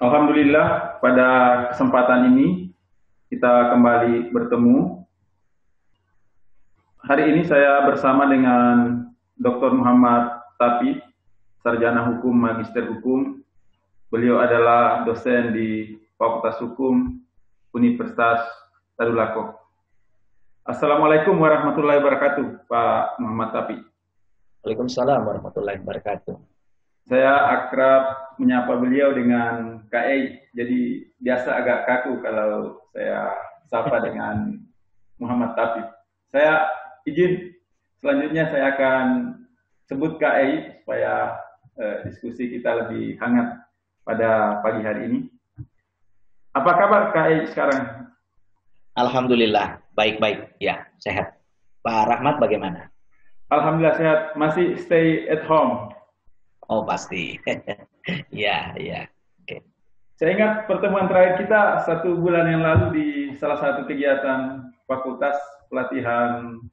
Alhamdulillah, pada kesempatan ini kita kembali bertemu. Hari ini saya bersama dengan Dr. Muhammad Tapi, Sarjana Hukum, Magister Hukum. Beliau adalah dosen di Fakultas Hukum Universitas Tadulako. Assalamualaikum warahmatullahi wabarakatuh, Pak Muhammad Tapi. Waalaikumsalam warahmatullahi wabarakatuh. Saya akrab menyapa beliau dengan Kak Ei, jadi biasa agak kaku kalau saya sapa dengan Muhammad Tapi. Saya izin, selanjutnya saya akan sebut Kak Ei supaya diskusi kita lebih hangat pada pagi hari ini. Apa kabar Kak Ei sekarang? Alhamdulillah, baik-baik, ya, sehat. Pak Rahmat bagaimana? Alhamdulillah sehat, masih stay at home. Oh pasti, ya, ya. Oke. Saya ingat pertemuan terakhir kita 1 bulan yang lalu di salah satu kegiatan fakultas pelatihan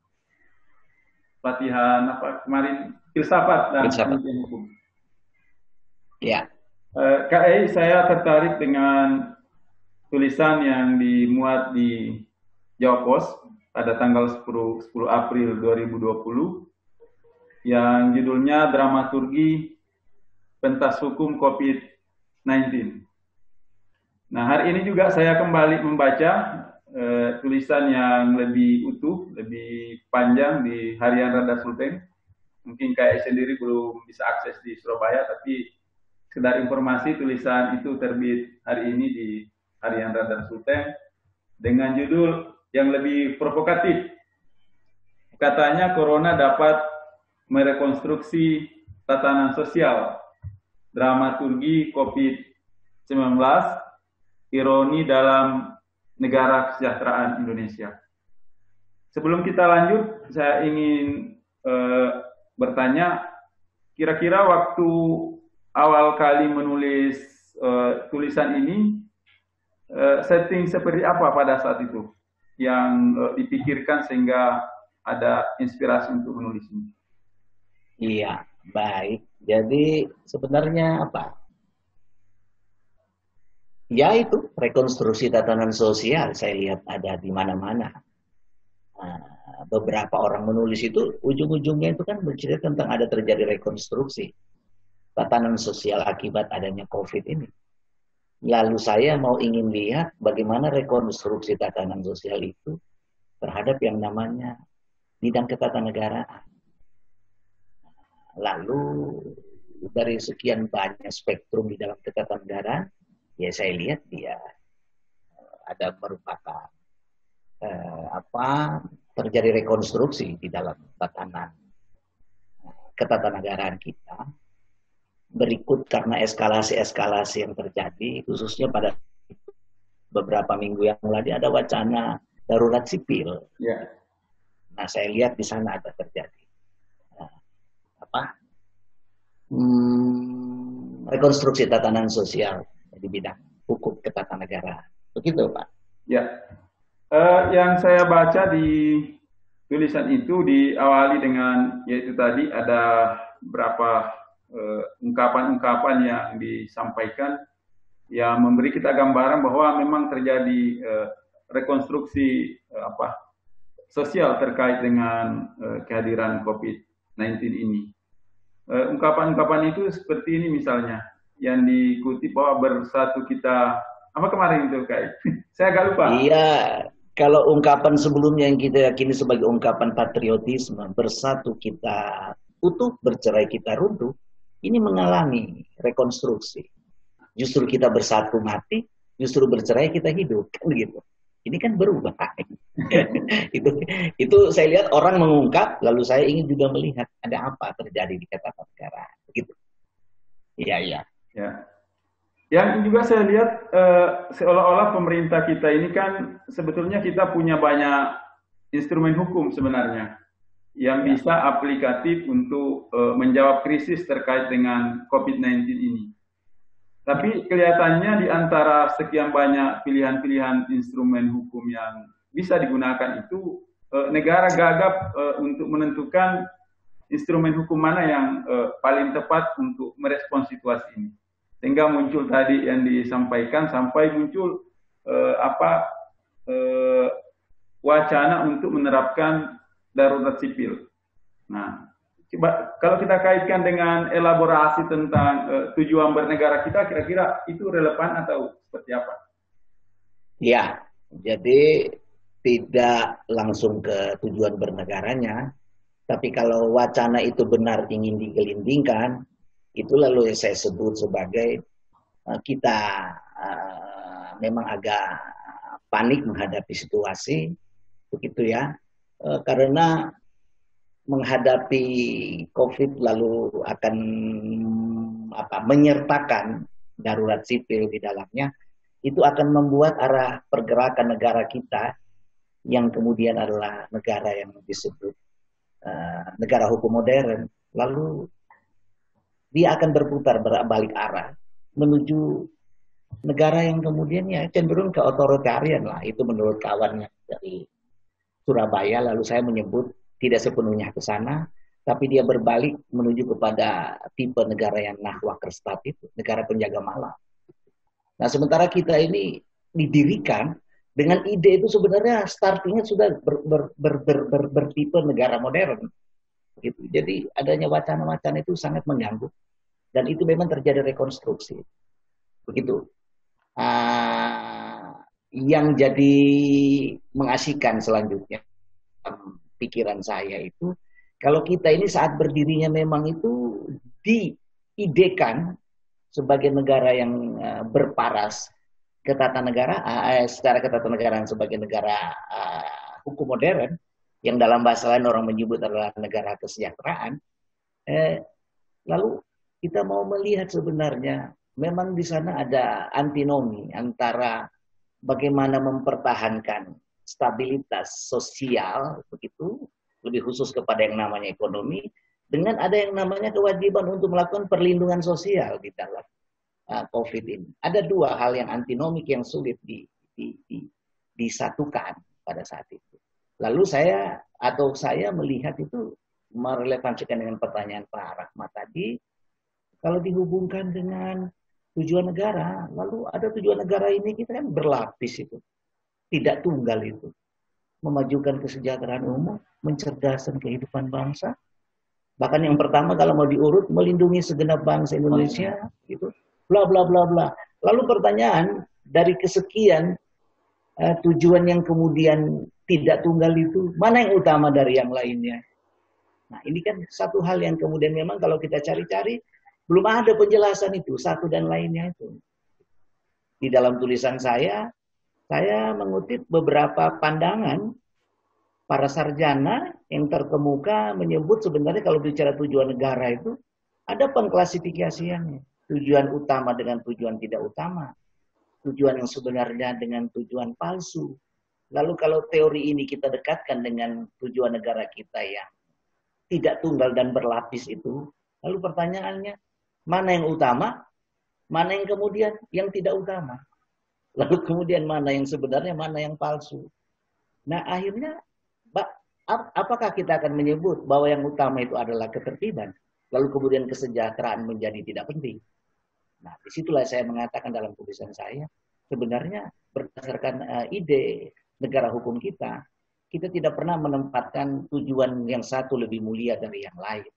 apa kemarin, filsafat dan penelitian hukum. Ya. Kak Ei, saya tertarik dengan tulisan yang dimuat di Jawa Pos pada tanggal 10 April 2020 yang judulnya Dramaturgi Pentas Hukum COVID-19. Nah, hari ini juga saya kembali membaca tulisan yang lebih utuh, lebih panjang di Harian Radar Sulteng. Mungkin Kak Ei sendiri belum bisa akses di Surabaya, tapi sekedar informasi tulisan itu terbit hari ini di Harian Radar Sulteng dengan judul yang lebih provokatif. Katanya Corona dapat merekonstruksi tatanan sosial, dramaturgi COVID-19, ironi dalam negara kesejahteraan Indonesia. Sebelum kita lanjut, saya ingin bertanya, kira-kira waktu awal kali menulis tulisan ini, setting seperti apa pada saat itu yang dipikirkan sehingga ada inspirasi untuk menulis ini? Iya, baik. Jadi sebenarnya apa? Ya itu, rekonstruksi tatanan sosial saya lihat ada di mana-mana. Beberapa orang menulis itu, ujung-ujungnya itu kan bercerita tentang ada terjadi rekonstruksi tatanan sosial akibat adanya COVID ini. Lalu saya ingin lihat bagaimana rekonstruksi tatanan sosial itu terhadap yang namanya bidang ketatanegaraan. Lalu dari sekian banyak spektrum di dalam ketatanegaraan, ya saya lihat dia ada merupakan terjadi rekonstruksi di dalam tatanan ketatanegaraan kita. Berikut karena eskalasi-eskalasi yang terjadi, khususnya pada beberapa minggu yang lalu ada wacana darurat sipil. Yeah. Nah, saya lihat di sana ada terjadi rekonstruksi tatanan sosial di bidang hukum ketatanegaraan. Begitu, Pak. Ya. Yang saya baca di tulisan itu diawali dengan, yaitu tadi ada beberapa ungkapan-ungkapan yang disampaikan yang memberi kita gambaran bahwa memang terjadi rekonstruksi sosial terkait dengan kehadiran COVID-19 ini. Ungkapan-ungkapan itu seperti ini misalnya, yang dikutip bahwa bersatu kita, apa kemarin itu Kak? Saya agak lupa. Iya, kalau ungkapan sebelumnya yang kita yakini sebagai ungkapan patriotisme, bersatu kita utuh, bercerai kita runtuh, ini mengalami rekonstruksi. Justru kita bersatu mati, justru bercerai kita hidup, kan gitu. Ini kan berubah. itu saya lihat orang mengungkap, lalu saya ingin juga melihat ada apa terjadi di ketatanegaraan, begitu. Iya. Ya. Yang juga saya lihat seolah-olah pemerintah kita ini kan sebetulnya kita punya banyak instrumen hukum sebenarnya yang bisa aplikatif untuk menjawab krisis terkait dengan COVID-19 ini. Tapi kelihatannya di antara sekian banyak pilihan-pilihan instrumen hukum yang bisa digunakan itu, negara gagap untuk menentukan instrumen hukum mana yang paling tepat untuk merespons situasi ini. sehingga muncul tadi yang disampaikan sampai muncul apa wacana untuk menerapkan darurat sipil. Nah, coba kalau kita kaitkan dengan elaborasi tentang tujuan bernegara kita, kira-kira itu relevan atau seperti apa? Ya, jadi tidak langsung ke tujuan bernegaranya, tapi kalau wacana itu benar ingin digelindingkan, itu lalu saya sebut sebagai kita memang agak panik menghadapi situasi, begitu ya, karena menghadapi COVID lalu akan menyertakan darurat sipil di dalamnya, itu akan membuat arah pergerakan negara kita yang kemudian adalah negara yang disebut negara hukum modern, lalu dia akan berputar balik arah menuju negara yang kemudian ya cenderung ke otoritarian lah. Itu menurut kawannya dari Surabaya, lalu saya menyebut tidak sepenuhnya ke sana, tapi dia berbalik menuju kepada tipe negara yang nahwa kerstat itu, negara penjaga malam. Nah, sementara kita ini didirikan dengan ide itu sebenarnya startingnya sudah bertipe negara modern. Gitu. Jadi adanya wacana-wacana itu sangat mengganggu. Dan itu memang terjadi rekonstruksi. Begitu. Yang jadi mengasihkan selanjutnya pikiran saya itu, kalau kita ini saat berdirinya memang itu diidekan sebagai negara yang berparas secara ketatanegaraan sebagai negara hukum modern, yang dalam bahasa lain orang menyebut adalah negara kesejahteraan, lalu kita mau melihat sebenarnya memang di sana ada antinomi antara bagaimana mempertahankan stabilitas sosial, begitu, lebih khusus kepada yang namanya ekonomi, dengan ada yang namanya kewajiban untuk melakukan perlindungan sosial di dalam COVID ini. Ada dua hal yang antinomik yang sulit disatukan pada saat itu. Lalu saya melihat itu merelevansikan dengan pertanyaan Pak Rahmat tadi, kalau dihubungkan dengan tujuan negara, lalu ada tujuan negara ini kita kan berlapis itu, tidak tunggal itu, memajukan kesejahteraan umum, mencerdaskan kehidupan bangsa. Bahkan yang pertama kalau mau diurut, melindungi segenap bangsa Indonesia, gitu, bla bla bla bla. Lalu pertanyaan dari kesekian tujuan yang kemudian tidak tunggal itu, mana yang utama dari yang lainnya? Nah, ini kan satu hal yang kemudian memang kalau kita cari-cari belum ada penjelasan itu satu dan lainnya itu. Di dalam tulisan saya mengutip beberapa pandangan para sarjana yang terkemuka menyebut sebenarnya kalau bicara tujuan negara itu ada pengklasifikasiannya. Tujuan utama dengan tujuan tidak utama. Tujuan yang sebenarnya dengan tujuan palsu. Lalu kalau teori ini kita dekatkan dengan tujuan negara kita yang tidak tunggal dan berlapis itu, lalu pertanyaannya, mana yang utama, mana yang kemudian yang tidak utama. Lalu kemudian mana yang sebenarnya, mana yang palsu. Nah akhirnya, apakah kita akan menyebut bahwa yang utama itu adalah ketertiban, lalu kemudian kesejahteraan menjadi tidak penting? Nah, disitulah saya mengatakan dalam tulisan saya, sebenarnya berdasarkan ide negara hukum kita tidak pernah menempatkan tujuan yang satu lebih mulia dari yang lain.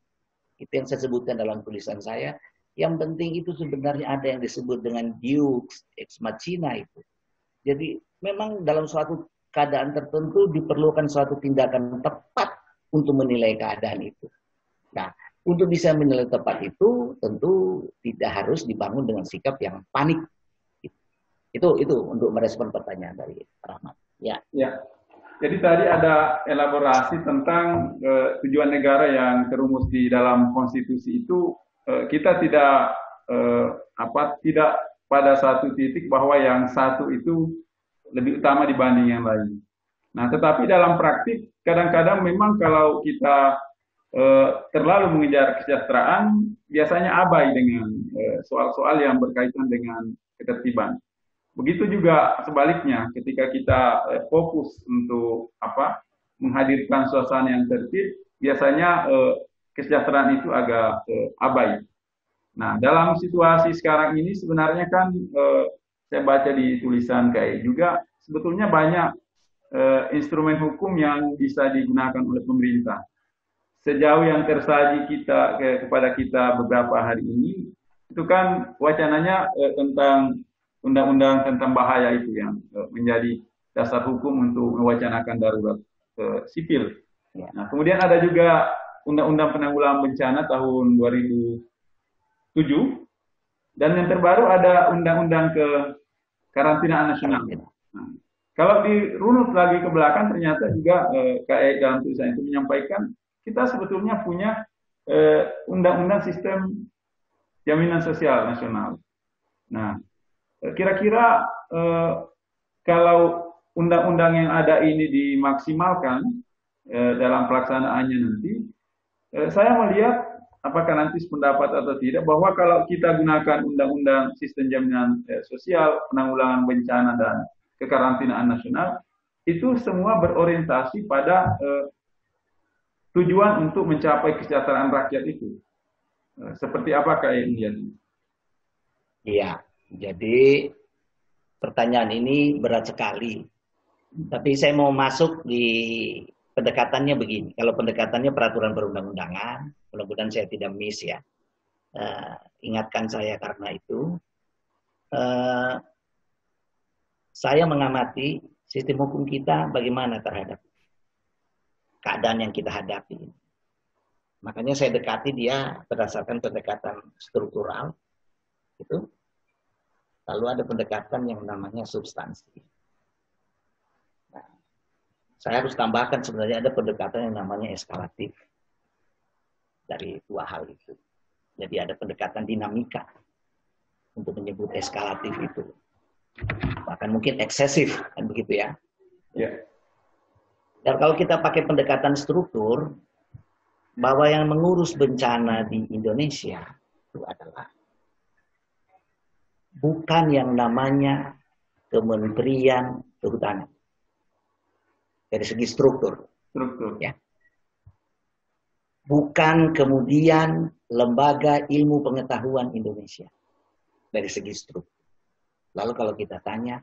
Itu yang saya sebutkan dalam tulisan saya. Yang penting itu sebenarnya ada yang disebut dengan Deus ex machina itu. Jadi memang dalam suatu keadaan tertentu diperlukan suatu tindakan tepat untuk menilai keadaan itu. Nah, untuk bisa menilai tepat itu tentu tidak harus dibangun dengan sikap yang panik. Itu untuk merespon pertanyaan dari Rahmat. Ya. Jadi tadi ada elaborasi tentang tujuan negara yang terumus di dalam konstitusi itu, kita tidak pada satu titik bahwa yang satu itu lebih utama dibanding yang lain. Nah, tetapi dalam praktik kadang-kadang memang kalau kita terlalu mengejar kesejahteraan, biasanya abai dengan soal-soal yang berkaitan dengan ketertiban. Begitu juga sebaliknya, ketika kita fokus untuk menghadirkan suasana yang tertib, biasanya kesejahteraan itu agak abai. Nah, dalam situasi sekarang ini sebenarnya kan saya baca di tulisan kayak juga sebetulnya banyak instrumen hukum yang bisa digunakan oleh pemerintah. Sejauh yang tersaji kepada kita beberapa hari ini, itu kan wacananya tentang undang-undang tentang bahaya itu yang menjadi dasar hukum untuk mewacanakan darurat sipil. Ya. Nah, kemudian ada juga Undang-Undang Penanggulangan Bencana tahun 2007 dan yang terbaru ada Undang-Undang Karantinaan Nasional. Nah, kalau dirunut lagi ke belakang ternyata juga kayak dalam tulisan itu menyampaikan kita sebetulnya punya undang-undang sistem jaminan sosial nasional. Nah, kira-kira kalau undang-undang yang ada ini dimaksimalkan dalam pelaksanaannya nanti, saya melihat apakah nanti sependapat atau tidak bahwa kalau kita gunakan undang-undang sistem jaminan sosial, penanggulangan bencana dan kekarantinaan nasional, itu semua berorientasi pada tujuan untuk mencapai kesejahteraan rakyat itu. Seperti apa Kak Indian? Iya, jadi pertanyaan ini berat sekali. Tapi saya mau masuk di pendekatannya begini. Kalau pendekatannya peraturan perundang-undangan, mudah-mudahan saya tidak miss ya. Ingatkan saya karena itu. Saya mengamati sistem hukum kita bagaimana terhadap keadaan yang kita hadapi. Makanya saya dekati dia berdasarkan pendekatan struktural. Gitu. Lalu ada pendekatan yang namanya substansi. Nah, saya harus tambahkan sebenarnya ada pendekatan yang namanya eskalatif. Dari dua hal itu. Jadi ada pendekatan dinamika untuk menyebut eskalatif itu. Bahkan mungkin eksesif, kan begitu ya. Yeah. Dan kalau kita pakai pendekatan struktur, bahwa yang mengurus bencana di Indonesia itu adalah bukan yang namanya Kementerian Kehutanan. Dari segi struktur. Ya. Bukan kemudian Lembaga Ilmu Pengetahuan Indonesia. Dari segi struktur. Lalu kalau kita tanya,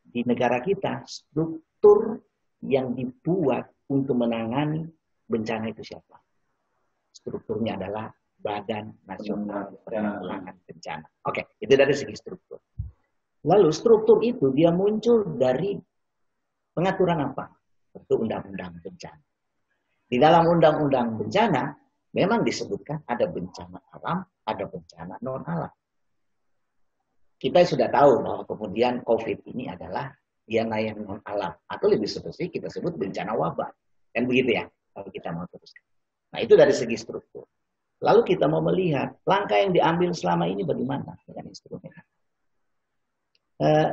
di negara kita struktur yang dibuat untuk menangani bencana itu siapa? Strukturnya adalah Badan Nasional Penanggulangan Bencana. Oke, itu dari segi struktur. Lalu struktur itu dia muncul dari pengaturan apa? Itu undang-undang bencana. Di dalam undang-undang bencana memang disebutkan ada bencana alam, ada bencana non alam. Kita sudah tahu bahwa kemudian COVID ini adalah bencana yang non alam atau lebih spesifik kita sebut bencana wabah. Kan begitu ya kalau kita mau teruskan. Nah, itu dari segi struktur. Lalu kita mau melihat langkah yang diambil selama ini bagaimana dengan instrumen.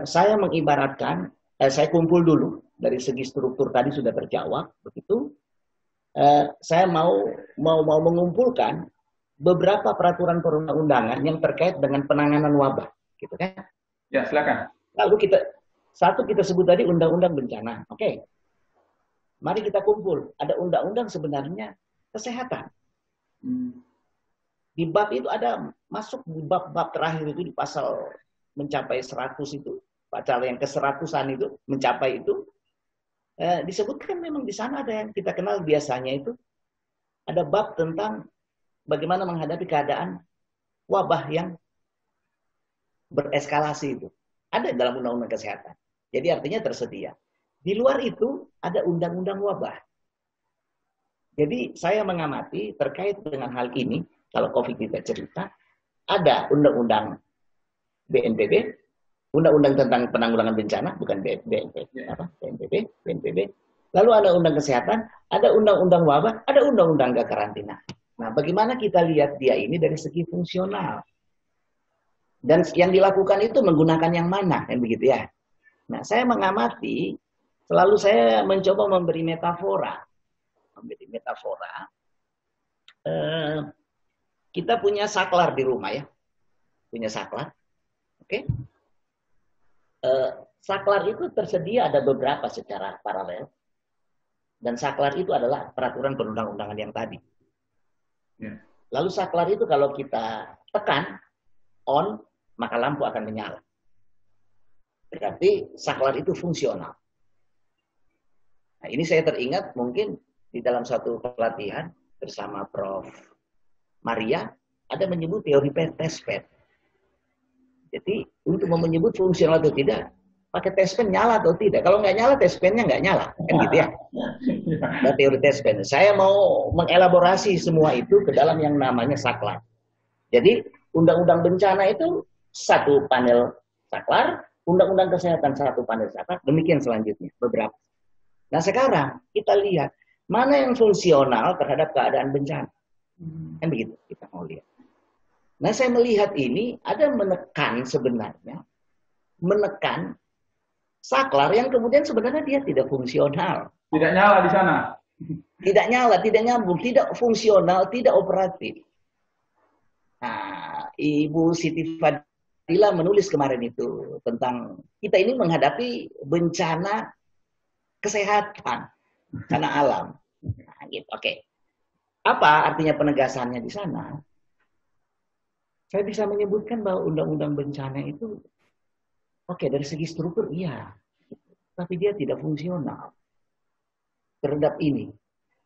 Saya mengibaratkan, saya kumpul dulu dari segi struktur tadi sudah terjawab, begitu. Saya mau mengumpulkan beberapa peraturan perundang-undangan yang terkait dengan penanganan wabah, gitu kan? Ya, silakan. Lalu kita sebut tadi undang-undang bencana, oke? Mari kita kumpul. Ada undang-undang sebenarnya kesehatan. Di bab itu ada masuk di bab-bab terakhir itu di pasal mencapai 100 itu, pasal yang ke-100-an itu mencapai itu disebutkan memang di sana ada yang kita kenal biasanya itu ada bab tentang bagaimana menghadapi keadaan wabah yang bereskalasi itu. Ada dalam undang-undang kesehatan. Jadi artinya tersedia. Di luar itu ada undang-undang wabah. Jadi saya mengamati terkait dengan hal ini, kalau COVID kita cerita, ada undang-undang BNPB, undang-undang tentang penanggulangan bencana, bukan BNPB. Lalu ada undang kesehatan, ada undang-undang wabah, ada undang-undang kekarantinaan. Nah, bagaimana kita lihat dia ini dari segi fungsional? Dan yang dilakukan itu menggunakan yang mana, kan begitu ya? Nah, saya mengamati, selalu saya mencoba memberi metafora. Kita punya saklar di rumah ya, punya saklar, oke? Saklar itu tersedia ada beberapa secara paralel, dan saklar itu adalah peraturan perundang-undangan yang tadi. Lalu saklar itu kalau kita tekan on, maka lampu akan menyala. Berarti saklar itu fungsional. Nah, ini saya teringat mungkin di dalam satu pelatihan bersama Prof. Maria ada menyebut teori test bed. Jadi untuk menyebut fungsional atau tidak, pakai test pen nyala atau tidak. Kalau nggak nyala, test pennya nggak nyala. Kan gitu ya. Ada teori test pen. Saya mau mengelaborasi semua itu ke dalam yang namanya saklar. Jadi undang-undang bencana itu satu panel saklar, undang-undang kesehatan satu panel saklar, demikian selanjutnya beberapa. Nah sekarang kita lihat mana yang fungsional terhadap keadaan bencana. Kan begitu kita mau lihat. Nah saya melihat ini ada menekan sebenarnya, menekan saklar yang kemudian sebenarnya dia tidak fungsional. Tidak nyala di sana. Tidak nyala, tidak nyambung, tidak fungsional, tidak operatif. Nah, Ibu Siti Fadila menulis kemarin itu tentang kita ini menghadapi bencana kesehatan, bencana alam. Nah, gitu. Oke. Apa artinya penegasannya di sana? Saya bisa menyebutkan bahwa undang-undang bencana itu oke, dari segi struktur iya, tapi dia tidak fungsional terhadap ini.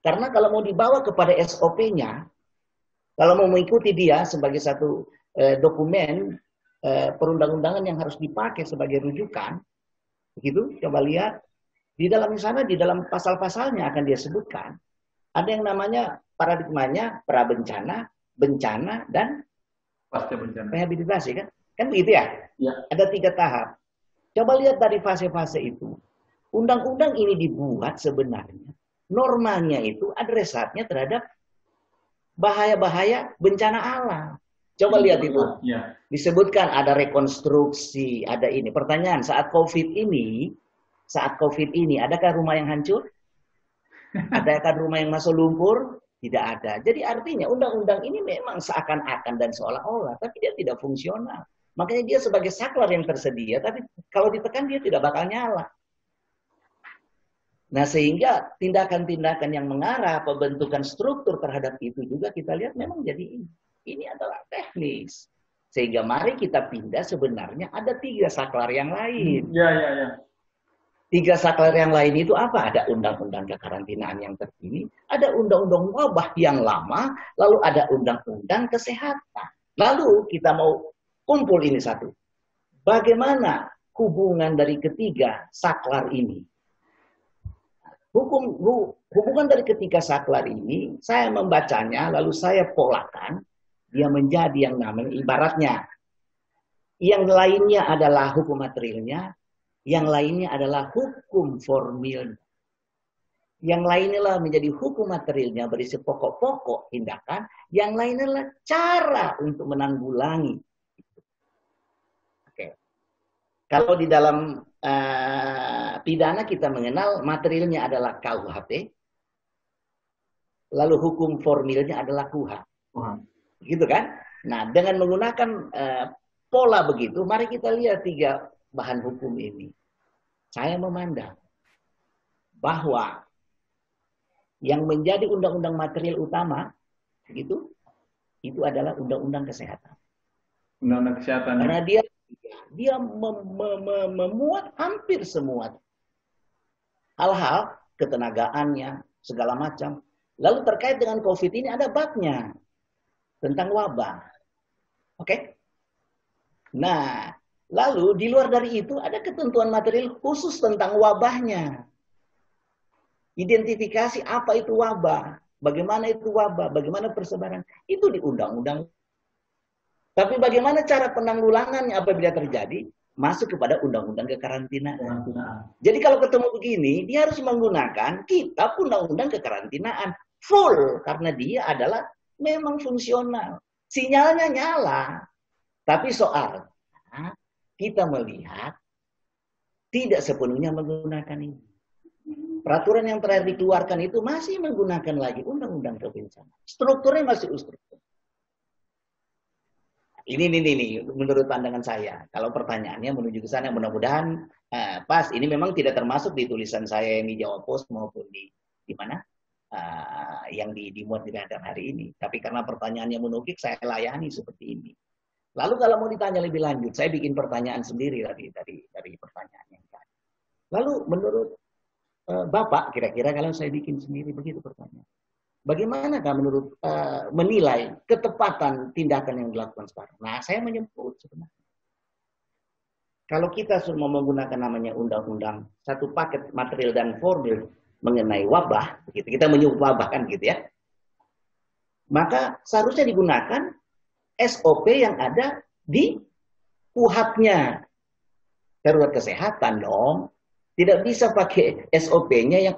Karena kalau mau dibawa kepada SOP-nya, kalau mau mengikuti dia sebagai satu dokumen perundang-undangan yang harus dipakai sebagai rujukan, begitu, coba lihat di dalam sana, di dalam pasal-pasalnya akan dia sebutkan ada yang namanya paradigmanya prabencana, bencana, dan Pasca bencana. rehabilitasi, kan? Kan begitu ya? Ya. Ada 3 tahap. Coba lihat dari fase-fase itu. Undang-undang ini dibuat sebenarnya, normanya itu adresatnya terhadap bahaya-bahaya bencana alam. Coba lihat itu. Ya. Disebutkan ada rekonstruksi, ada ini. Pertanyaan, saat COVID ini, adakah rumah yang hancur? Adakah rumah yang masuk lumpur? Tidak ada. Jadi artinya undang-undang ini memang seakan-akan dan seolah-olah, tapi dia tidak fungsional. Makanya dia sebagai saklar yang tersedia, tapi kalau ditekan dia tidak bakal nyala. Nah sehingga tindakan-tindakan yang mengarah pembentukan struktur terhadap itu juga kita lihat memang jadi ini. Ini adalah teknis. Sehingga mari kita pindah sebenarnya ada 3 saklar yang lain. Ya. 3 saklar yang lain itu apa? Ada undang-undang kekarantinaan yang terkini, ada undang-undang wabah yang lama, lalu ada undang-undang kesehatan. Lalu kita mau kumpul ini satu. Bagaimana hubungan dari ketiga saklar ini? Hubungan dari ketiga saklar ini, saya membacanya, lalu saya polakan, dia menjadi yang namanya ibaratnya. Yang lainnya adalah hukum materialnya, yang lainnya adalah hukum formil. Yang lainnya lah menjadi hukum materialnya berisi pokok-pokok tindakan. Yang lainnya adalah cara untuk menanggulangi. Oke. Kalau di dalam pidana kita mengenal materialnya adalah KUHP. Lalu hukum formilnya adalah KUH. Gitu kan? Nah, dengan menggunakan pola begitu, mari kita lihat 3 bahan hukum ini. Saya memandang bahwa yang menjadi undang-undang material utama itu adalah undang-undang kesehatan. Undang-undang kesehatan. Karena dia memuat hampir semua hal-hal ketenagaannya segala macam. Lalu terkait dengan COVID ini ada babnya tentang wabah. Oke? Nah, lalu di luar dari itu ada ketentuan material khusus tentang wabahnya. Identifikasi apa itu wabah, bagaimana itu wabah, bagaimana persebaran, itu di undang-undang. Tapi bagaimana cara penanggulangannya apabila terjadi, masuk kepada undang-undang kekarantinaan. Jadi kalau ketemu begini, dia harus menggunakan kitab undang-undang kekarantinaan full, karena dia adalah memang fungsional. Sinyalnya nyala. Tapi soal kita melihat tidak sepenuhnya menggunakan ini. Peraturan yang terakhir dikeluarkan itu masih menggunakan lagi undang-undang kebencanaan. Strukturnya masih struktur. Ini menurut pandangan saya. Kalau pertanyaannya menuju ke sana, mudah-mudahan pas. Ini memang tidak termasuk di tulisan saya yang di Jawa Post maupun di mana? yang dimuat di radar hari ini. Tapi karena pertanyaannya menukik, saya layani seperti ini. Lalu kalau mau ditanya lebih lanjut, saya bikin pertanyaan sendiri dari pertanyaan yang tadi. Lalu menurut Bapak, kira-kira kalau saya bikin sendiri begitu pertanyaan. Bagaimanakah menurut menilai ketepatan tindakan yang dilakukan sekarang? Nah, saya menyebut sebenarnya. Kalau kita sudah menggunakan namanya undang-undang satu paket material dan formil mengenai wabah, begitu kita menyebut wabah kan gitu ya. Maka seharusnya digunakan SOP yang ada di KUHP-nya. Darurat kesehatan dong. Tidak bisa pakai SOP-nya yang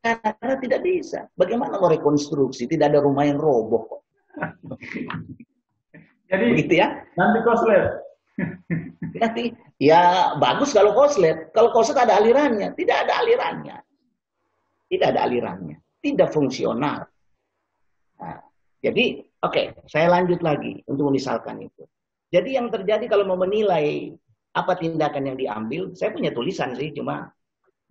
karena tidak bisa. Bagaimana mau rekonstruksi? Tidak ada rumah yang roboh. Jadi begitu ya. nanti koslet. Nanti ya bagus kalau koslet. Kalau koslet ada alirannya. Tidak ada alirannya. Tidak ada alirannya. Tidak fungsional. Nah, jadi oke, saya lanjut lagi untuk memisalkan itu. Jadi yang terjadi kalau mau menilai apa tindakan yang diambil, saya punya tulisan sih, cuma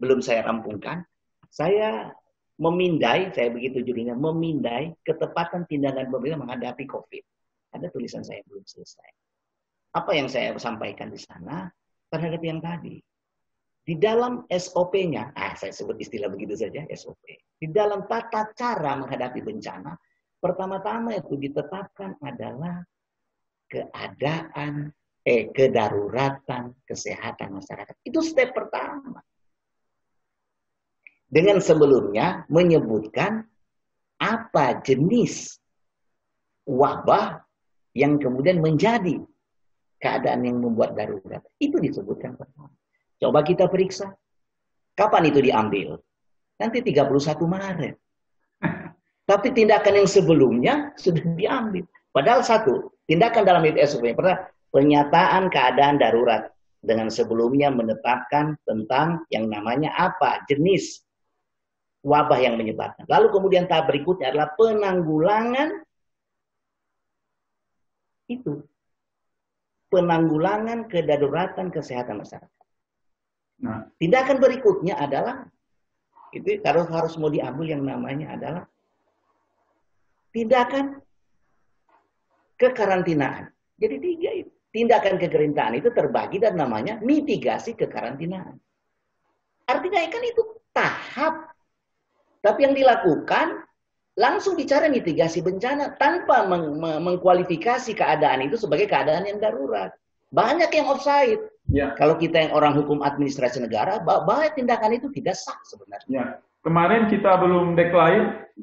belum saya rampungkan. Saya memindai, saya begitu judulnya, memindai ketepatan tindakan pemerintah menghadapi COVID. Ada tulisan saya belum selesai. Apa yang saya sampaikan di sana terhadap yang tadi. Di dalam SOP-nya, saya sebut istilah begitu saja, SOP. Di dalam tata cara menghadapi bencana, pertama-tama itu ditetapkan adalah kedaruratan kesehatan masyarakat. Itu step pertama. Dengan sebelumnya menyebutkan apa jenis wabah yang kemudian menjadi keadaan yang membuat darurat. Itu disebutkan pertama. Coba kita periksa. Kapan itu diambil? Nanti 31 Maret. Tapi tindakan yang sebelumnya sudah diambil. Padahal satu, tindakan dalam SOP pertama, pernyataan keadaan darurat. Dengan sebelumnya menetapkan tentang yang namanya apa? Jenis wabah yang menyebabkan. Lalu kemudian tahap berikutnya adalah penanggulangan itu. Penanggulangan kedaruratan kesehatan masyarakat. Nah, tindakan berikutnya adalah itu harus mau diambil yang namanya adalah tindakan kekarantinaan. Jadi tiga itu. Tindakan kekarantinaan itu terbagi dan namanya mitigasi kekarantinaan. Artinya kan itu tahap. Tapi yang dilakukan langsung bicara mitigasi bencana tanpa mengkualifikasi keadaan itu sebagai keadaan yang darurat. Banyak yang offside. Ya. Kalau kita yang orang hukum administrasi negara, bahwa tindakan itu tidak sah sebenarnya. Ya. Kemarin kita belum declare,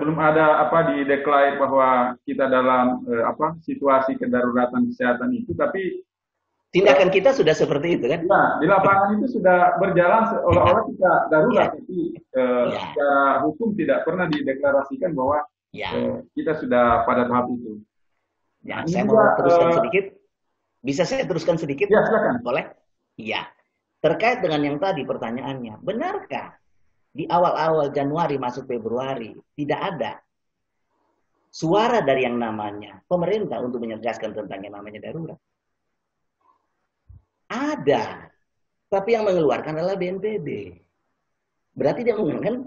belum ada di declare bahwa kita dalam situasi kedaruratan kesehatan itu, tapi tindakan kita sudah seperti itu kan? Ya, di lapangan itu sudah berjalan seolah-olah kita darurat, tapi secara hukum tidak pernah dideklarasikan bahwa kita sudah pada tahap itu. Ya, saya mau teruskan sedikit. Bisa saya teruskan sedikit? Ya, silakan. Boleh? Iya. Terkait dengan yang tadi pertanyaannya, benarkah di awal-awal Januari masuk Februari tidak ada suara dari yang namanya pemerintah untuk menegaskan tentang yang namanya darurat? Ada. Tapi yang mengeluarkan adalah BNPB. Berarti dia menggunakan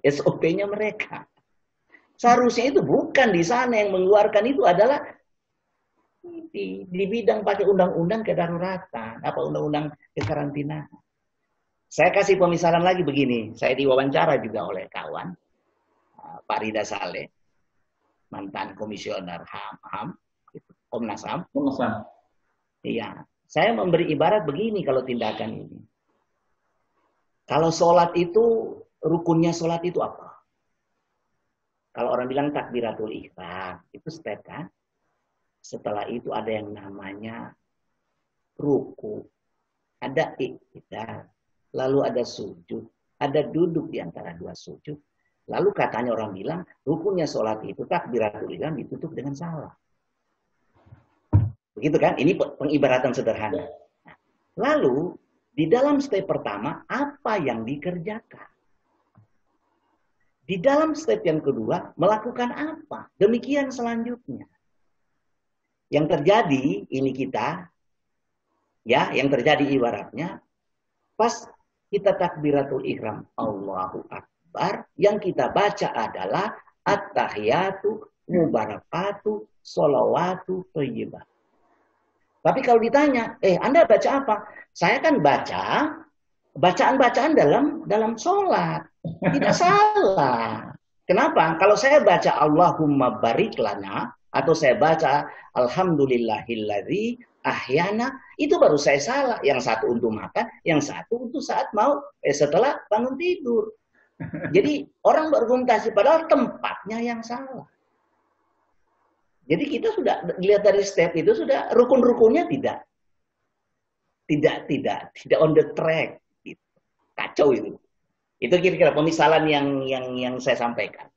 SOP-nya mereka. Seharusnya itu bukan di sana yang mengeluarkan, itu adalah di bidang pakai undang-undang kedaruratan, undang-undang kekarantinaan. Saya kasih pemisalan lagi begini. Saya diwawancara juga oleh kawan, Pak Rida Saleh, mantan komisioner HAM, Komnas HAM. Iya. Saya memberi ibarat begini kalau tindakan ini. Kalau sholat itu, rukunnya sholat itu apa? Kalau orang bilang takbiratul ihram, itu step kan? Setelah itu ada yang namanya ruku, ada iktidal, lalu ada sujud, ada duduk di antara dua sujud. Lalu katanya orang bilang, rukunnya sholat itu takbiratul ihram ditutup dengan salam. Begitu kan? Ini pengibaratan sederhana. Nah, lalu, di dalam step pertama, apa yang dikerjakan? Di dalam step yang kedua, melakukan apa? Demikian selanjutnya. Yang terjadi, ini kita, ya, yang terjadi ibaratnya, pas kita takbiratul ihram, Allahu Akbar. Akbar, yang kita baca adalah At-tahiyatu, Mubarakatu, Sholawatu, Thayyibah. Tapi kalau ditanya, Anda baca apa? Saya kan baca bacaan-bacaan dalam sholat. Tidak salah. Kenapa? Kalau saya baca Allahumma barik lana, atau saya baca Alhamdulillahilladzi ahyana, itu baru saya salah. Yang satu untuk makan, yang satu untuk saat mau setelah bangun tidur. Jadi orang berargumentasi padahal tempatnya yang salah. Jadi kita sudah lihat dari step itu sudah rukun-rukunnya tidak on the track. Gitu. Kacau itu. Itu kira-kira pemisalan yang saya sampaikan.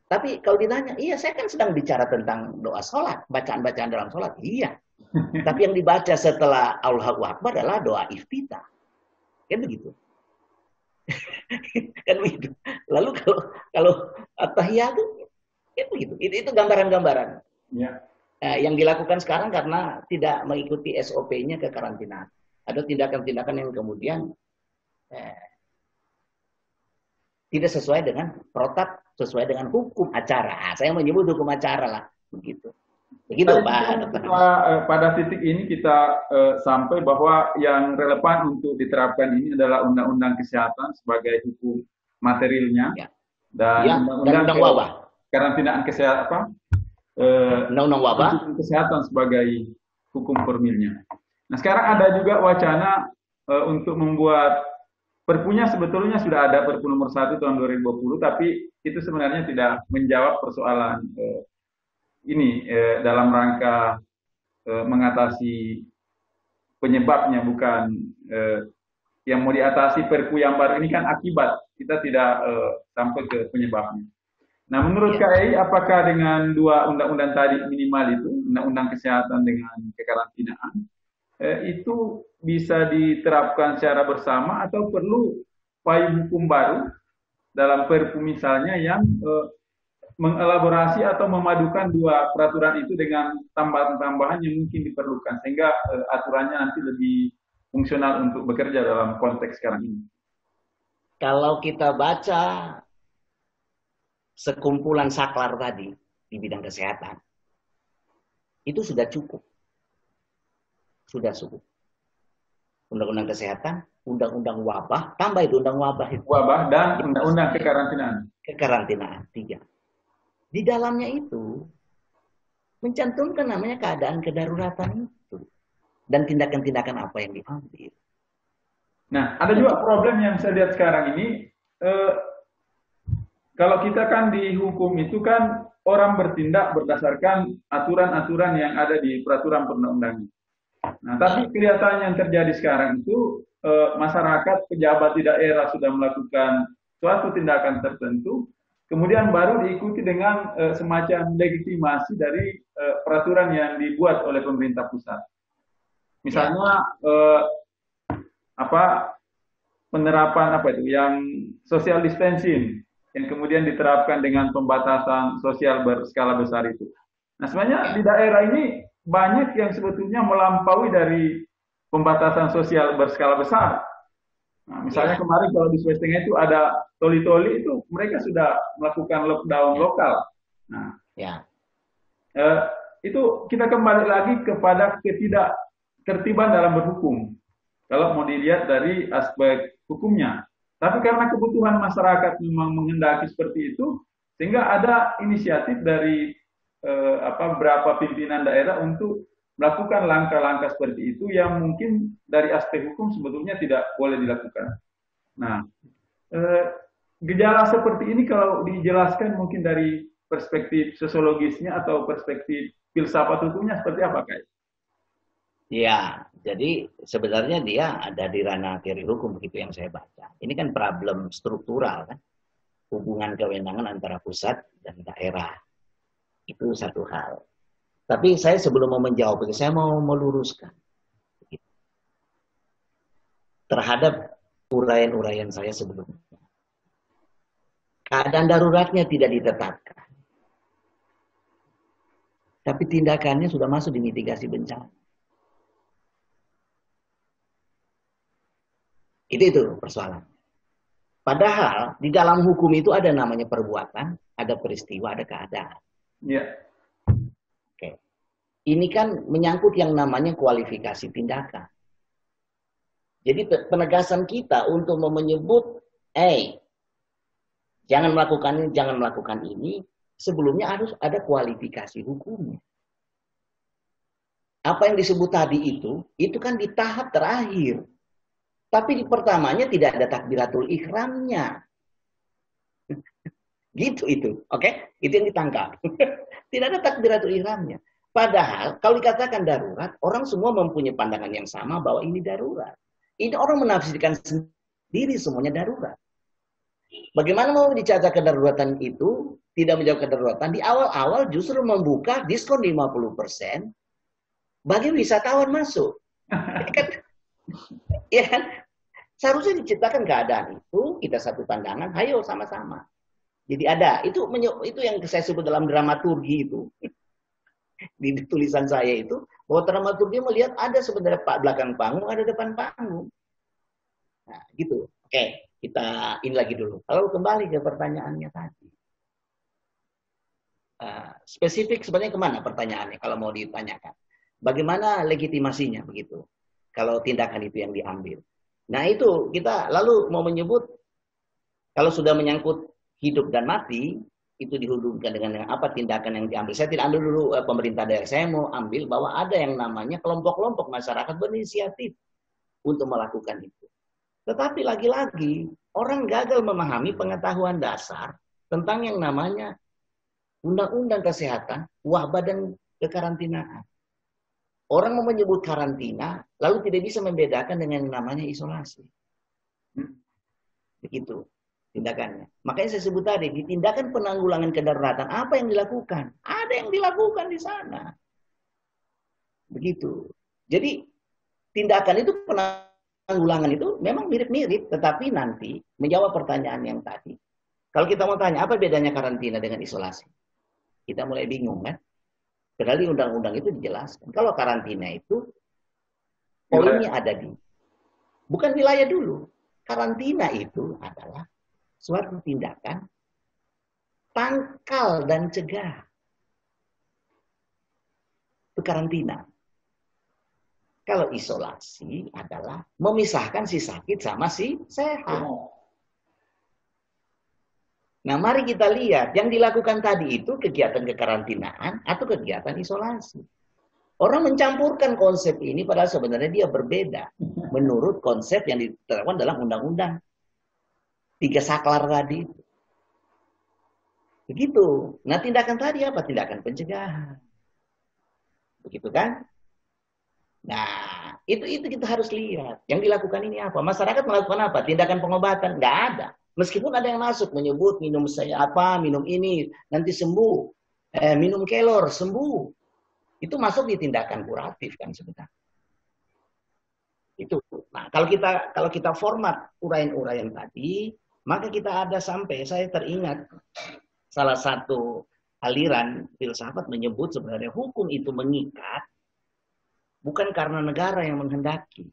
Tapi kalau ditanya, iya saya kan sedang bicara tentang doa sholat, bacaan-bacaan dalam sholat, iya. Tapi yang dibaca setelah Allahu Akbar adalah doa iftitah. Kan begitu. Kan begitu. Lalu kalau at-tahiyat itu begitu. Itu gambaran-gambaran. Ya. Yang dilakukan sekarang karena tidak mengikuti SOP-nya kekarantinaan. Ada tindakan-tindakan yang kemudian tidak sesuai dengan protap, sesuai dengan hukum acara. Saya menyebut hukum acara lah, begitu. Begitu Pak. Pada titik ini kita sampai bahwa yang relevan untuk diterapkan ini adalah Undang-Undang Kesehatan sebagai hukum materialnya, ya. Dan Undang-Undang Wabah. Karantinaan kesehatan, Undang-Undang Wabah Kesehatan sebagai hukum formilnya. Nah sekarang ada juga wacana untuk membuat Perpunya sebetulnya sudah ada Perpu nomor 1 tahun 2020, tapi itu sebenarnya tidak menjawab persoalan ini dalam rangka mengatasi penyebabnya, bukan yang mau diatasi. Perpu yang baru ini kan akibat, kita tidak sampai ke penyebabnya. Nah menurut KAI, apakah dengan dua undang-undang tadi minimal itu, Undang-Undang Kesehatan dengan kekarantinaan, itu bisa diterapkan secara bersama atau perlu payung hukum baru dalam Perpu misalnya yang mengelaborasi atau memadukan dua peraturan itu dengan tambahan-tambahan yang mungkin diperlukan sehingga aturannya nanti lebih fungsional untuk bekerja dalam konteks sekarang ini. Kalau kita baca sekumpulan saklar tadi di bidang kesehatan, itu sudah cukup. Sudah cukup. Undang-undang kesehatan, undang-undang wabah, tambah itu undang wabah itu. Wabah dan undang-undang kekarantinaan. Kekarantinaan, 3. Di dalamnya itu mencantumkan namanya keadaan kedaruratan itu. Dan tindakan-tindakan apa yang diambil. Nah, ada juga problem yang saya lihat sekarang ini, kalau kita kan di hukum itu kan orang bertindak berdasarkan aturan-aturan yang ada di peraturan perundang-undangan. Nah, tapi kelihatan yang terjadi sekarang itu masyarakat, pejabat di daerah sudah melakukan suatu tindakan tertentu, kemudian baru diikuti dengan semacam legitimasi dari peraturan yang dibuat oleh pemerintah pusat. Misalnya penerapan yang social distancing yang kemudian diterapkan dengan pembatasan sosial berskala besar itu. Nah, sebenarnya di daerah ini banyak yang sebetulnya melampaui dari pembatasan sosial berskala besar. Nah, misalnya kemarin kalau di Sulawesi Tengah itu ada toli-toli itu mereka sudah melakukan lockdown lokal. Nah, itu kita kembali lagi kepada ketidaktertiban dalam berhukum. Kalau mau dilihat dari aspek hukumnya. Tapi karena kebutuhan masyarakat memang menghendaki seperti itu, sehingga ada inisiatif dari beberapa pimpinan daerah untuk melakukan langkah-langkah seperti itu yang mungkin dari aspek hukum sebetulnya tidak boleh dilakukan. Nah, gejala seperti ini kalau dijelaskan mungkin dari perspektif sosiologisnya atau perspektif filsafat hukumnya seperti apa, Kak? Ya, jadi sebenarnya dia ada di ranah teori hukum begitu yang saya baca. Ini kan problem struktural kan, hubungan kewenangan antara pusat dan daerah. Itu satu hal. Tapi saya sebelum mau menjawab itu, saya mau meluruskan terhadap uraian-uraian saya sebelumnya. Keadaan daruratnya tidak ditetapkan. Tapi tindakannya sudah masuk di mitigasi bencana. Itu persoalan. Padahal di dalam hukum itu ada namanya perbuatan, ada peristiwa, ada keadaan. Iya. Oke. Ini kan menyangkut yang namanya kualifikasi tindakan. Jadi penegasan kita untuk menyebut, jangan melakukan ini, jangan melakukan ini, sebelumnya harus ada kualifikasi hukumnya. Apa yang disebut tadi itu kan di tahap terakhir. Tapi di pertamanya tidak ada takbiratul ihramnya. Gitu itu, oke? Itu yang ditangkap. Tidak ada takbiratul ihramnya. Padahal kalau dikatakan darurat, orang semua mempunyai pandangan yang sama bahwa ini darurat. Ini orang menafsirkan sendiri semuanya darurat. Bagaimana mau dicatat kedaruratan itu, tidak menjawab kedaruratan, di awal-awal justru membuka diskon 50% bagi wisatawan masuk. Ya kan? Seharusnya diciptakan keadaan itu, kita satu pandangan, ayo sama-sama. Jadi ada, itu yang saya sebut dalam dramaturgi itu. Di tulisan saya itu, bahwa dramaturgi melihat ada sebenarnya belakang panggung, ada depan panggung. Nah, gitu. Oke, kita ini lagi dulu. Kalau kembali ke pertanyaannya tadi. Spesifik sebenarnya kemana pertanyaannya kalau mau ditanyakan. Bagaimana legitimasinya begitu. Kalau tindakan itu yang diambil. Nah itu kita lalu mau menyebut, kalau sudah menyangkut hidup dan mati, itu dihubungkan dengan apa tindakan yang diambil. Saya tidak ambil dulu pemerintah daerah, saya mau ambil bahwa ada yang namanya kelompok-kelompok masyarakat berinisiatif untuk melakukan itu. Tetapi lagi-lagi, orang gagal memahami pengetahuan dasar tentang yang namanya Undang-Undang Kesehatan, wabah dan kekarantinaan. Orang mau menyebut karantina, lalu tidak bisa membedakan dengan yang namanya isolasi. Begitu tindakannya. Makanya saya sebut tadi, di tindakan penanggulangan kedaruratan, apa yang dilakukan? Ada yang dilakukan di sana. Begitu. Jadi, tindakan itu penanggulangan itu memang mirip-mirip, tetapi nanti menjawab pertanyaan yang tadi. Kalau kita mau tanya, apa bedanya karantina dengan isolasi? Kita mulai bingung kan? Padahal di undang-undang itu dijelaskan. Kalau karantina itu, poinnya ada di, bukan wilayah dulu. Karantina itu adalah suatu tindakan tangkal dan cegah. Itu karantina. Kalau isolasi adalah memisahkan si sakit sama si sehat. Nah, mari kita lihat yang dilakukan tadi itu kegiatan kekarantinaan atau kegiatan isolasi. Orang mencampurkan konsep ini padahal sebenarnya dia berbeda menurut konsep yang diterapkan dalam undang-undang 3 saklar tadi. Begitu. Nah, tindakan tadi apa? Tindakan pencegahan. Begitu kan? Nah, itu kita harus lihat. Yang dilakukan ini apa? Masyarakat melakukan apa? Tindakan pengobatan? Nggak ada. Meskipun ada yang masuk menyebut minum saya apa, minum ini, nanti sembuh. Minum kelor, sembuh. Itu masuk di tindakan kuratif kan sebenarnya. Itu. Nah, kalau kita format uraian-uraian tadi, maka kita ada sampai, saya teringat salah satu aliran filsafat menyebut sebenarnya hukum itu mengikat bukan karena negara yang menghendaki,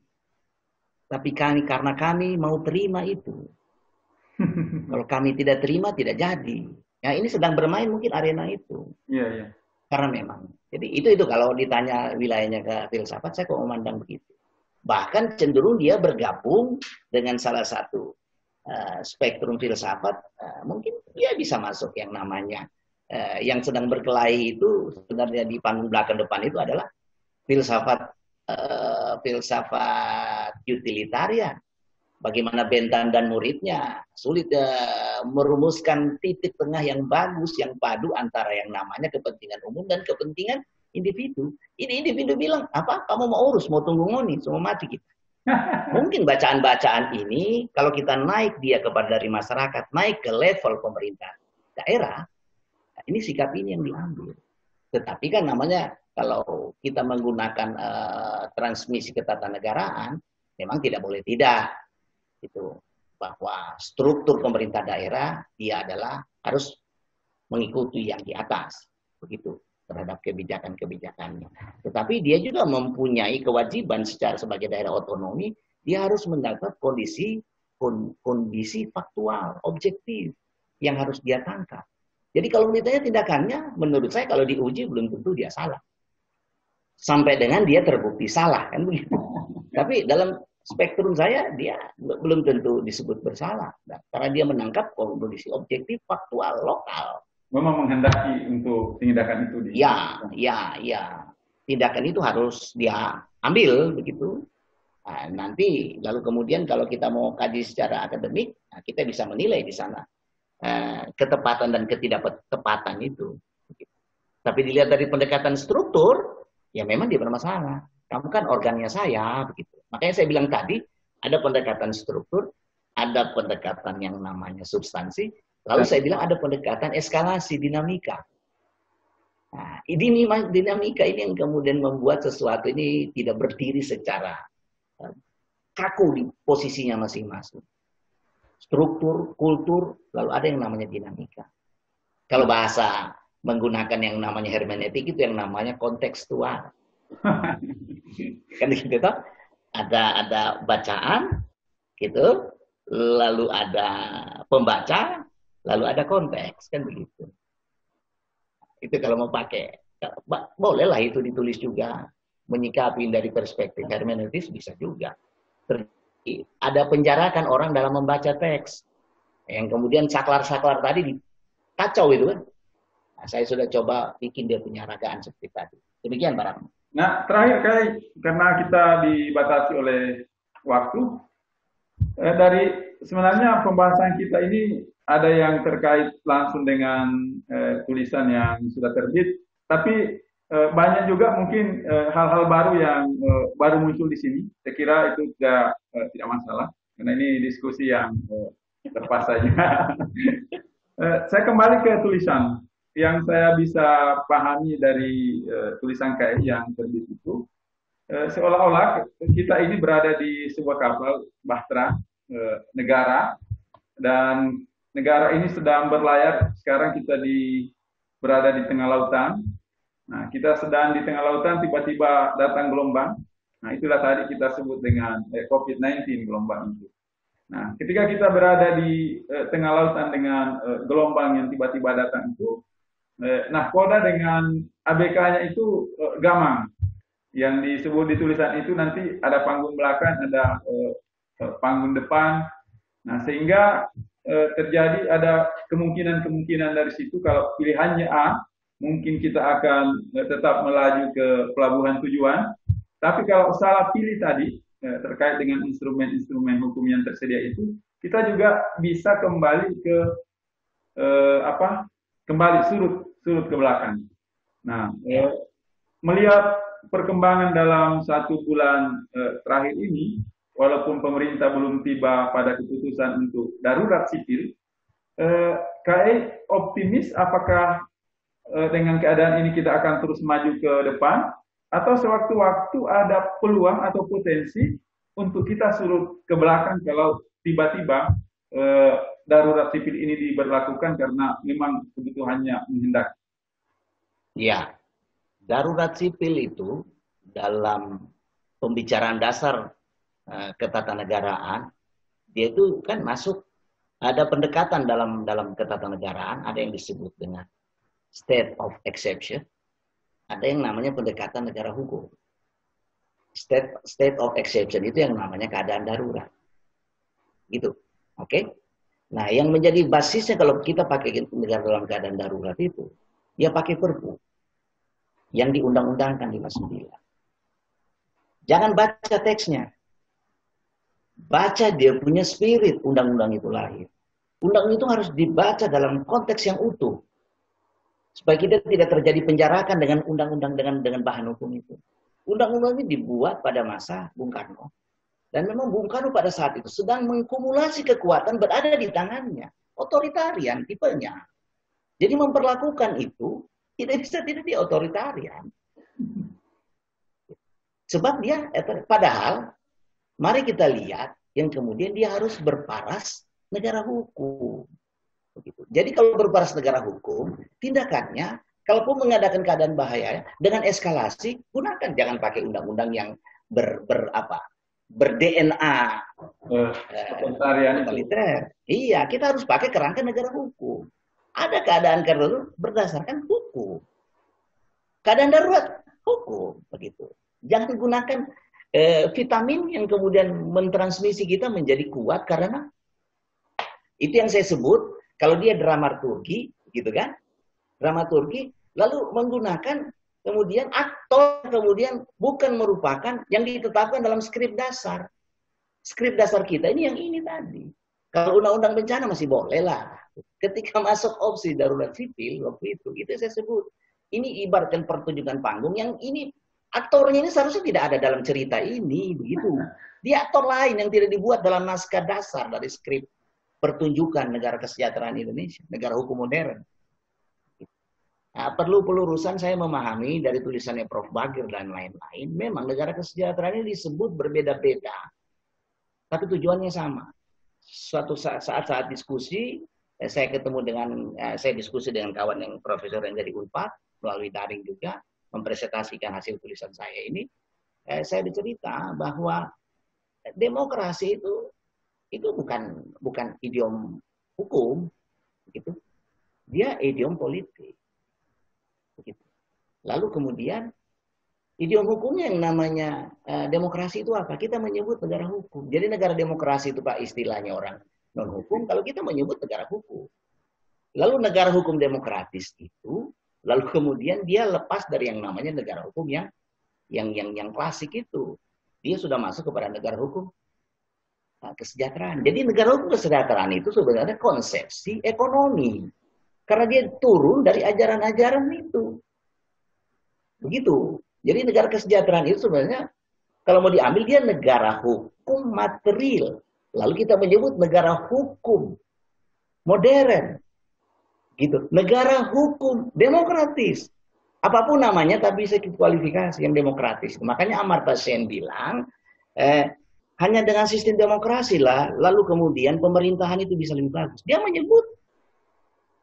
tapi karena kami mau terima itu. Kalau kami tidak terima, tidak jadi. Ya, ini sedang bermain mungkin arena itu. Iya, iya. Karena memang. Jadi itu kalau ditanya wilayahnya ke filsafat, saya kok memandang begitu. Bahkan cenderung dia bergabung dengan salah satu spektrum filsafat, mungkin dia bisa masuk yang namanya, yang sedang berkelahi itu sebenarnya di panggung belakang depan itu adalah filsafat utilitarian. Bagaimana Bentham dan muridnya sulit merumuskan titik tengah yang bagus, yang padu antara yang namanya kepentingan umum dan kepentingan individu. Ini individu bilang, apa? Kamu mau urus, mau tunggu ngoni, semua mati kita. Mungkin bacaan-bacaan ini, kalau kita naik dia kepada dari masyarakat, naik ke level pemerintah daerah, ini sikap ini yang diambil. Tetapi kan namanya, kalau kita menggunakan transmisi ketatanegaraan, memang tidak boleh tidak. Itu bahwa struktur pemerintah daerah dia adalah harus mengikuti yang di atas begitu terhadap kebijakan-kebijakannya. Tetapi dia juga mempunyai kewajiban secara sebagai daerah otonomi, dia harus mendapat kondisi kondisi faktual, objektif yang harus dia tangkap. Jadi kalau ditanya tindakannya, menurut saya kalau diuji belum tentu dia salah. Sampai dengan dia terbukti salah, kan begitu. Tapi dalam spektrum saya, dia belum tentu disebut bersalah. Karena dia menangkap kondisi objektif, faktual, lokal. Memang menghendaki untuk tindakan itu. Ya. Tindakan itu harus dia ambil, begitu. Nah, nanti, lalu kemudian kalau kita mau kaji secara akademik, nah, kita bisa menilai di sana ketepatan dan ketidaktepatan itu. Tapi dilihat dari pendekatan struktur, ya memang dia bermasalah. Kamu kan organnya saya, begitu. Makanya saya bilang tadi, ada pendekatan struktur, ada pendekatan yang namanya substansi, lalu saya bilang ada pendekatan eskalasi, dinamika. Nah, ini dinamika ini yang kemudian membuat sesuatu ini tidak berdiri secara kaku di posisinya masing-masing. Struktur, kultur, lalu ada yang namanya dinamika. Kalau bahasa menggunakan yang namanya hermeneutik itu yang namanya kontekstual. Kan gitu toh? Ada bacaan gitu, lalu ada pembaca, lalu ada konteks, kan begitu. Itu kalau mau pakai, bolehlah itu ditulis juga. Menyikapi dari perspektif hermeneutis bisa juga. Ada penjarakan orang dalam membaca teks. Yang kemudian saklar-saklar tadi kacau itu kan. Nah, saya sudah coba bikin dia punya ragaan seperti tadi. Demikian Pak Rahmat. Nah, terakhir kali, karena kita dibatasi oleh waktu, dari sebenarnya pembahasan kita ini ada yang terkait langsung dengan tulisan yang sudah terbit, tapi banyak juga mungkin hal-hal baru yang baru muncul di sini. Saya kira itu tidak masalah, karena ini diskusi yang terpas saja. Saya kembali ke tulisan. Yang saya bisa pahami dari tulisan KI yang terbit itu, seolah-olah kita ini berada di sebuah kapal bahtera negara, dan negara ini sedang berlayar. Sekarang kita berada di tengah lautan. Nah, kita sedang di tengah lautan, tiba-tiba datang gelombang. Nah, itulah tadi kita sebut dengan COVID-19 gelombang itu. Nah, ketika kita berada di tengah lautan dengan gelombang yang tiba-tiba datang itu, nahkoda dengan ABK-nya itu gamang. Yang disebut di tulisan itu nanti ada panggung belakang, ada panggung depan. Nah, sehingga terjadi ada kemungkinan dari situ kalau pilihannya A, mungkin kita akan tetap melaju ke pelabuhan tujuan. Tapi kalau salah pilih tadi terkait dengan instrumen-instrumen hukum yang tersedia itu, kita juga bisa kembali ke kembali surut ke belakang. Nah, melihat perkembangan dalam 1 bulan terakhir ini, walaupun pemerintah belum tiba pada keputusan untuk darurat sipil, KI optimis apakah dengan keadaan ini kita akan terus maju ke depan, atau sewaktu-waktu ada peluang atau potensi untuk kita surut ke belakang kalau tiba-tiba darurat sipil ini diberlakukan karena memang kebutuhannya menghendaki. Ya, darurat sipil itu dalam pembicaraan dasar ketatanegaraan, dia itu kan masuk, ada pendekatan dalam ketatanegaraan, ada yang disebut dengan state of exception, ada yang namanya pendekatan negara hukum. State of exception itu yang namanya keadaan darurat. Gitu. Oke? Nah, yang menjadi basisnya kalau kita pakai negara dalam keadaan darurat itu, ya pakai Perpu yang diundang-undangkan 59. Jangan baca teksnya. Baca dia punya spirit undang-undang itu lahir. Undang itu harus dibaca dalam konteks yang utuh. Supaya kita tidak terjadi penjarakan dengan undang-undang dengan bahan hukum itu. Undang-undang ini dibuat pada masa Bung Karno. Dan memang Bung Karno pada saat itu sedang mengkumulasi kekuatan berada di tangannya. Otoritarian tipenya. Jadi memperlakukan itu tidak di otoritarian. Sebab dia, padahal mari kita lihat yang kemudian dia harus berparas negara hukum. Begitu. Jadi kalau berparas negara hukum, tindakannya, kalaupun mengadakan keadaan bahaya, dengan eskalasi, gunakan. Jangan pakai undang-undang yang ber-DNA Totalitarian itu. totaliter. Iya, kita harus pakai kerangka negara hukum. Ada keadaan darurat berdasarkan hukum. Keadaan darurat hukum, begitu. Jangan gunakan vitamin yang kemudian mentransmisi kita menjadi kuat karena itu yang saya sebut kalau dia dramaturgi, gitu kan? Dramaturgi lalu menggunakan kemudian aktor kemudian bukan merupakan yang ditetapkan dalam skrip dasar. Skrip dasar kita ini yang ini tadi. Kalau undang-undang bencana masih boleh lah. Ketika masuk opsi darurat sipil waktu itu saya sebut ini ibaratkan pertunjukan panggung yang ini aktornya ini seharusnya tidak ada dalam cerita ini, begitu. Dia aktor lain yang tidak dibuat dalam naskah dasar dari skrip pertunjukan negara kesejahteraan Indonesia, negara hukum modern. Nah, perlu pelurusan saya memahami dari tulisannya Prof. Bagir dan lain-lain. Memang negara kesejahteraan ini disebut berbeda-beda, tapi tujuannya sama. Suatu saat diskusi, saya diskusi dengan kawan yang profesor yang dari Unpad melalui daring juga mempresentasikan hasil tulisan saya ini. Saya bercerita bahwa demokrasi itu bukan idiom hukum, gitu. Dia idiom politik. Begitu. Lalu kemudian idiom hukumnya yang namanya demokrasi itu apa? Kita menyebut negara hukum. Jadi negara demokrasi itu Pak istilahnya orang non hukum. Kalau kita menyebut negara hukum. Lalu negara hukum demokratis itu, lalu kemudian dia lepas dari yang namanya negara hukum yang klasik itu. Dia sudah masuk kepada negara hukum kesejahteraan. Jadi negara hukum kesejahteraan itu sebenarnya konsepsi ekonomi. Karena dia turun dari ajaran-ajaran itu. Begitu. Jadi negara kesejahteraan itu sebenarnya kalau mau diambil dia negara hukum material. Lalu kita menyebut negara hukum modern. Gitu. Negara hukum demokratis. Apapun namanya tapi bisa kita kualifikasi yang demokratis. Makanya Amartya Sen bilang hanya dengan sistem demokrasi lah lalu kemudian pemerintahan itu bisa lebih bagus. Dia menyebut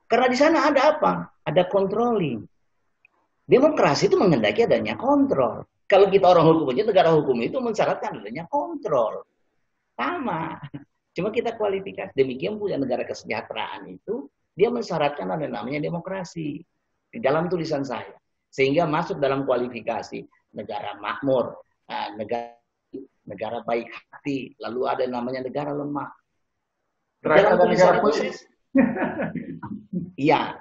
karena di sana ada apa? Ada controlling. Demokrasi itu menghendaki adanya kontrol. Kalau kita orang hukum aja, negara hukum itu mensyaratkan adanya kontrol. Sama. Cuma kita kualifikasi. Demikian pula negara kesejahteraan itu, dia mensyaratkan ada namanya demokrasi. Di dalam tulisan saya. Sehingga masuk dalam kualifikasi negara makmur, negara baik hati, lalu ada namanya negara lemah. Dalam ada negara politis. Iya.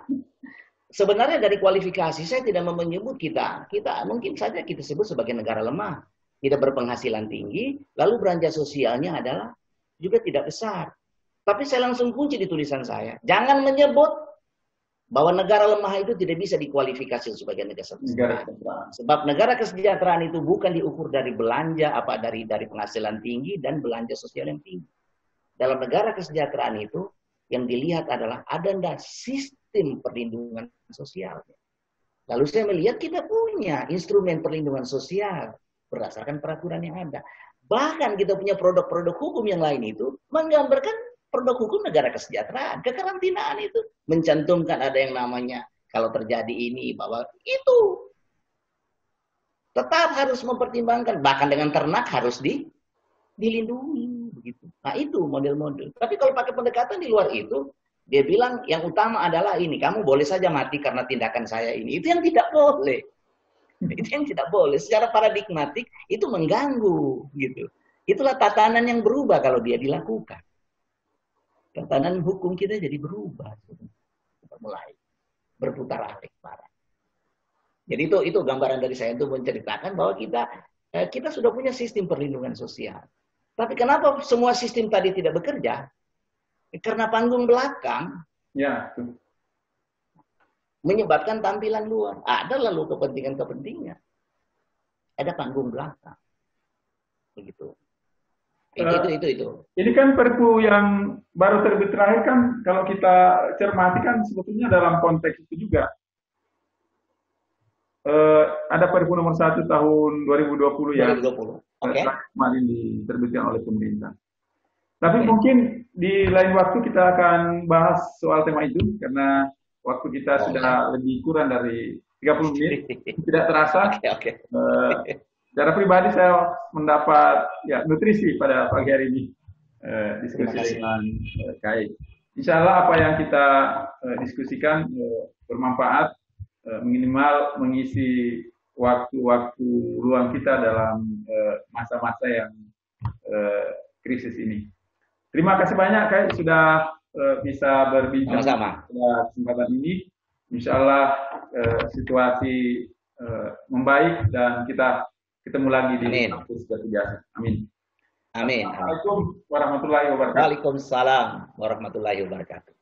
Sebenarnya dari kualifikasi saya tidak menyebut kita mungkin saja kita sebut sebagai negara lemah, tidak berpenghasilan tinggi, lalu belanja sosialnya adalah juga tidak besar. Tapi saya langsung kunci di tulisan saya, jangan menyebut bahwa negara lemah itu tidak bisa dikualifikasi sebagai negara kesejahteraan. Sebab negara kesejahteraan itu bukan diukur dari belanja dari penghasilan tinggi dan belanja sosial yang tinggi. Dalam negara kesejahteraan itu yang dilihat adalah ada sistem perlindungan sosial. Lalu saya melihat kita punya instrumen perlindungan sosial berdasarkan peraturan yang ada. Bahkan kita punya produk-produk hukum yang lain itu menggambarkan produk hukum negara kesejahteraan. Kekarantinaan itu mencantumkan ada yang namanya kalau terjadi ini bahwa itu tetap harus mempertimbangkan. Bahkan dengan ternak harus dilindungi. Begitu. Nah itu model-model. Tapi kalau pakai pendekatan di luar itu, dia bilang yang utama adalah ini. Kamu boleh saja mati karena tindakan saya ini. Itu yang tidak boleh. Itu yang tidak boleh. Secara paradigmatik itu mengganggu. Gitu. Itulah tatanan yang berubah kalau dia dilakukan. Tatanan hukum kita jadi berubah. Kita mulai berputar alik parah. Jadi itu gambaran dari saya untuk menceritakan bahwa kita sudah punya sistem perlindungan sosial. Tapi kenapa semua sistem tadi tidak bekerja? Karena panggung belakang menyebabkan tampilan luar. Ada lalu kepentingan-kepentingan. Ada panggung belakang. Begitu. Itu. Ini kan Perpu yang baru terbit terakhir kan, kalau kita cermati kan sebetulnya dalam konteks itu juga. Ada Perpu nomor 1 tahun 2020 ya. 2020. Oke. Kemarin diterbitkan oleh pemerintah. Tapi mungkin di lain waktu kita akan bahas soal tema itu karena waktu kita sudah lebih kurang dari 30 menit. Tidak terasa. Oke. Secara pribadi saya mendapat nutrisi pada pagi hari ini. diskusi Terima kasih. dengan Kai. Insya Allah apa yang kita diskusikan bermanfaat, minimal mengisi waktu-waktu luang kita dalam masa-masa yang krisis ini. Terima kasih banyak Kai sudah bisa berbincang pada kesempatan ini. Insya Allah situasi membaik dan kita ketemu lagi di kampus Jati Jasa. Amin. Amin. Assalamualaikum warahmatullahi wabarakatuh. Waalaikumsalam warahmatullahi wabarakatuh.